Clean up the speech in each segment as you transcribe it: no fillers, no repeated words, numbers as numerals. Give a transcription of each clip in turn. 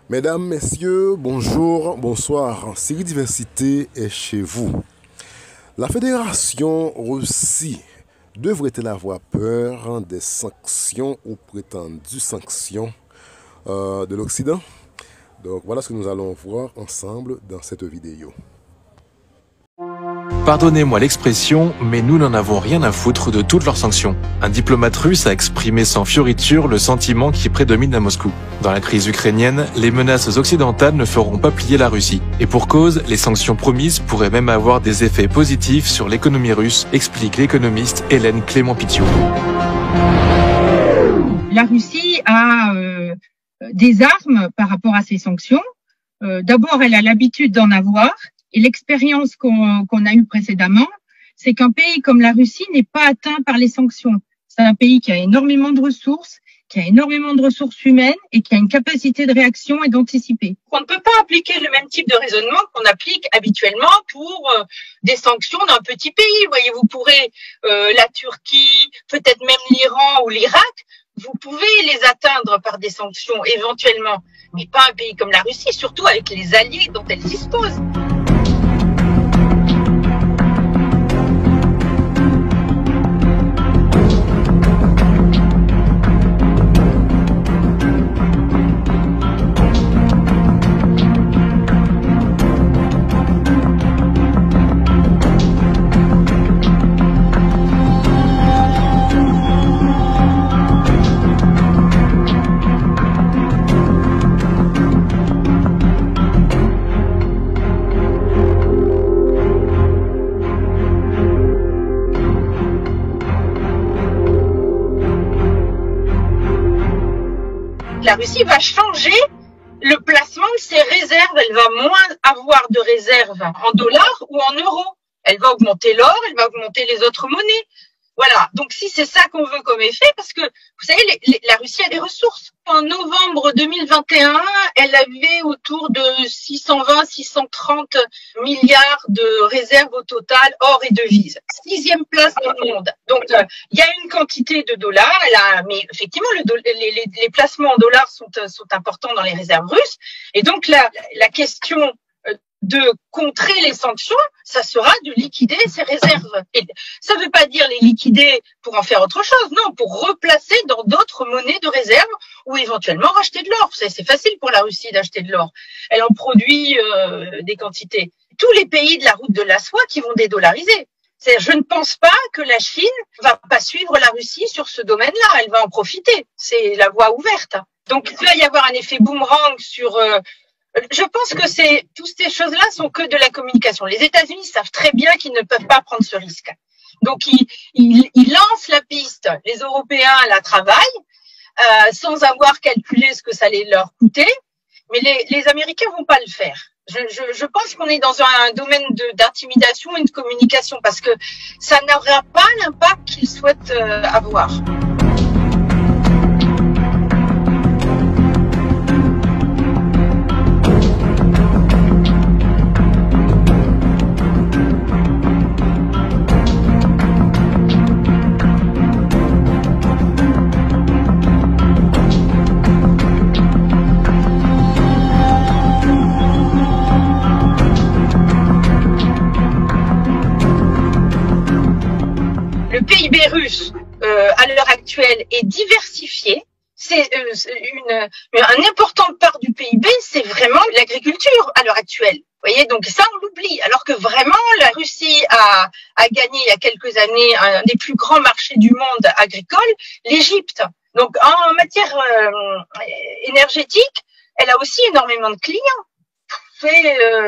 Mesdames, Messieurs, bonjour, bonsoir. Série Diversité est chez vous. La Fédération Russie devrait-elle avoir peur des sanctions ou prétendues sanctions de l'Occident? Donc voilà ce que nous allons voir ensemble dans cette vidéo. Pardonnez-moi l'expression, mais nous n'en avons rien à foutre de toutes leurs sanctions. Un diplomate russe a exprimé sans fioriture le sentiment qui prédomine à Moscou. Dans la crise ukrainienne, les menaces occidentales ne feront pas plier la Russie. Et pour cause, les sanctions promises pourraient même avoir des effets positifs sur l'économie russe, explique l'économiste Hélène Clément-Pithiot. La Russie a des armes par rapport à ces sanctions. D'abord, elle a l'habitude d'en avoir. Et l'expérience qu'on a eue précédemment, c'est qu'un pays comme la Russie n'est pas atteint par les sanctions. C'est un pays qui a énormément de ressources, qui a énormément de ressources humaines et qui a une capacité de réaction et d'anticiper. On ne peut pas appliquer le même type de raisonnement qu'on applique habituellement pour des sanctions d'un petit pays. Vous voyez, vous pourrez la Turquie, peut-être même l'Iran ou l'Irak, vous pouvez les atteindre par des sanctions éventuellement, mais pas un pays comme la Russie, surtout avec les alliés dont elle dispose. La Russie va changer le placement de ses réserves. Elle va moins avoir de réserves en dollars ou en euros. Elle va augmenter l'or, elle va augmenter les autres monnaies. Voilà. Donc, si c'est ça qu'on veut comme effet, parce que, vous savez, la Russie a des ressources. En novembre 2021, elle avait autour de 620-630 milliards de réserves au total, or et devises. 6e place dans le monde. Donc, il y a une quantité de dollars. Mais effectivement, les placements en dollars sont importants dans les réserves russes. Et donc, la question de contrer les sanctions, ça sera de liquider ces réserves. Et ça ne veut pas dire les liquider pour en faire autre chose, non, pour replacer dans d'autres monnaies de réserve ou éventuellement racheter de l'or. C'est facile pour la Russie d'acheter de l'or. Elle en produit des quantités. Tous les pays de la route de la soie qui vont dédollariser. C'est-à-dire, je ne pense pas que la Chine va pas suivre la Russie sur ce domaine-là. Elle va en profiter. C'est la voie ouverte. Donc, il va y avoir un effet boomerang sur... Je pense que toutes ces choses-là sont que de la communication. Les États-Unis savent très bien qu'ils ne peuvent pas prendre ce risque. Donc, ils lancent la piste. Les Européens la travaillent sans avoir calculé ce que ça allait leur coûter. Mais les Américains vont pas le faire. Je pense qu'on est dans un domaine d'intimidation et de communication parce que ça n'aura pas l'impact qu'ils souhaitent avoir. Le PIB russe, à l'heure actuelle, est diversifié. Une importante part du PIB, c'est vraiment l'agriculture à l'heure actuelle. Vous voyez, donc ça, on l'oublie. Alors que vraiment, la Russie a gagné il y a quelques années un des plus grands marchés du monde agricole, l'Égypte. Donc, en matière énergétique, elle a aussi énormément de clients.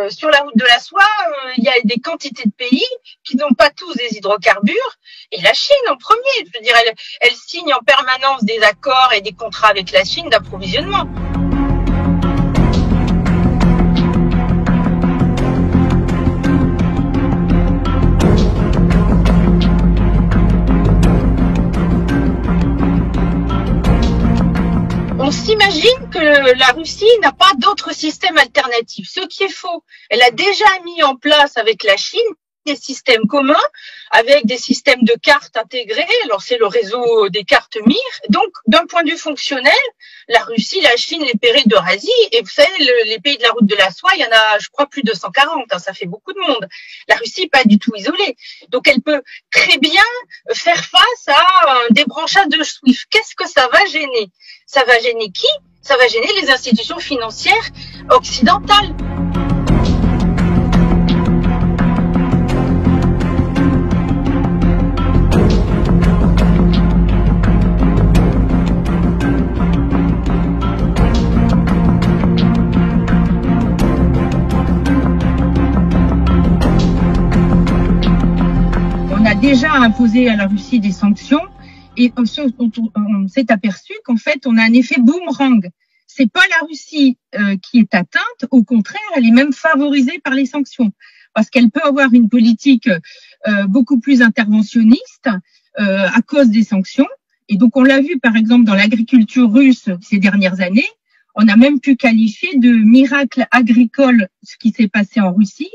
Sur la route de la soie, il y a des quantités de pays qui n'ont pas tous des hydrocarbures, et la Chine en premier. Je veux dire, elle signe en permanence des accords et des contrats avec la Chine d'approvisionnement. On s'imagine que la Russie n'a pas d'autre système alternatif, ce qui est faux. Elle a déjà mis en place avec la Chine des systèmes communs avec des systèmes de cartes intégrés. Alors, c'est le réseau des cartes MIR. Donc, d'un point de vue fonctionnel, la Russie, la Chine, les pays d'Eurasie, et vous savez, les pays de la route de la soie, il y en a, je crois, plus de 140, hein, ça fait beaucoup de monde. La Russie n'est pas du tout isolée. Donc, elle peut très bien faire face à un débranchage de SWIFT. Qu'est-ce que ça va gêner? Ça va gêner qui? Ça va gêner les institutions financières occidentales. On a déjà imposé à la Russie des sanctions et on s'est aperçu qu'en fait, on a un effet boomerang. C'est pas la Russie qui est atteinte, au contraire, elle est même favorisée par les sanctions parce qu'elle peut avoir une politique beaucoup plus interventionniste à cause des sanctions. Et donc, on l'a vu par exemple dans l'agriculture russe ces dernières années. On a même pu qualifier de miracle agricole ce qui s'est passé en Russie.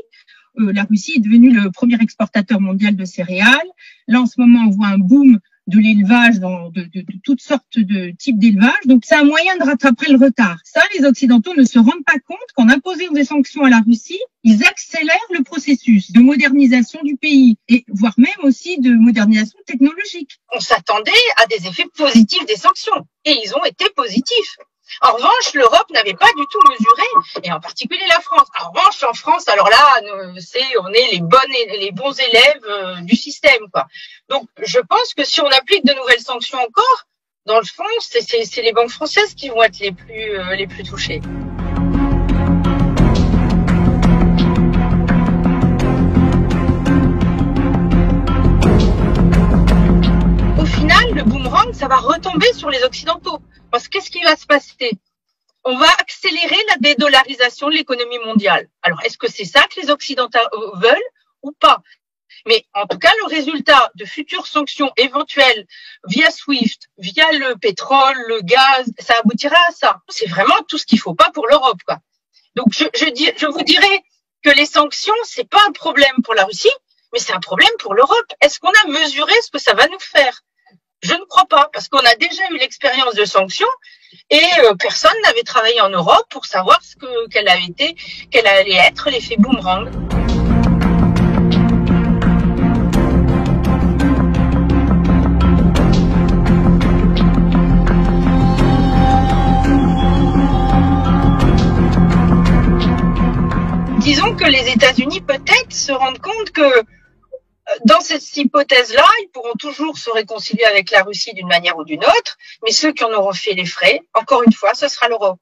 La Russie est devenue le premier exportateur mondial de céréales. Là, en ce moment, on voit un boom de l'élevage, de toutes sortes de types d'élevage. Donc, c'est un moyen de rattraper le retard. Ça, les Occidentaux ne se rendent pas compte qu'en imposant des sanctions à la Russie, ils accélèrent le processus de modernisation du pays et voire même aussi de modernisation technologique. On s'attendait à des effets positifs des sanctions et ils ont été positifs. En revanche, l'Europe n'avait pas du tout mesuré, et en particulier la France. En revanche, en France, alors là, on est les bons élèves du système, quoi. Donc, je pense que si on applique de nouvelles sanctions encore, dans le fond, c'est les banques françaises qui vont être les plus touchées. Au final, le boomerang, ça va retomber sur les Occidentaux. Parce que qu'est-ce qui va se passer? On va accélérer la dédollarisation de l'économie mondiale. Alors, est-ce que c'est ça que les Occidentaux veulent ou pas? Mais en tout cas, le résultat de futures sanctions éventuelles via SWIFT, via le pétrole, le gaz, ça aboutira à ça. C'est vraiment tout ce qu'il faut pas pour l'Europe, quoi. Donc, je vous dirais que les sanctions, c'est pas un problème pour la Russie, mais c'est un problème pour l'Europe. Est-ce qu'on a mesuré ce que ça va nous faire? Je ne crois pas, parce qu'on a déjà eu l'expérience de sanctions et personne n'avait travaillé en Europe pour savoir quel allait être l'effet boomerang. Disons que les États-Unis peut-être se rendent compte que dans cette hypothèse-là, ils pourront toujours se réconcilier avec la Russie d'une manière ou d'une autre, mais ceux qui en auront fait les frais, encore une fois, ce sera l'Europe.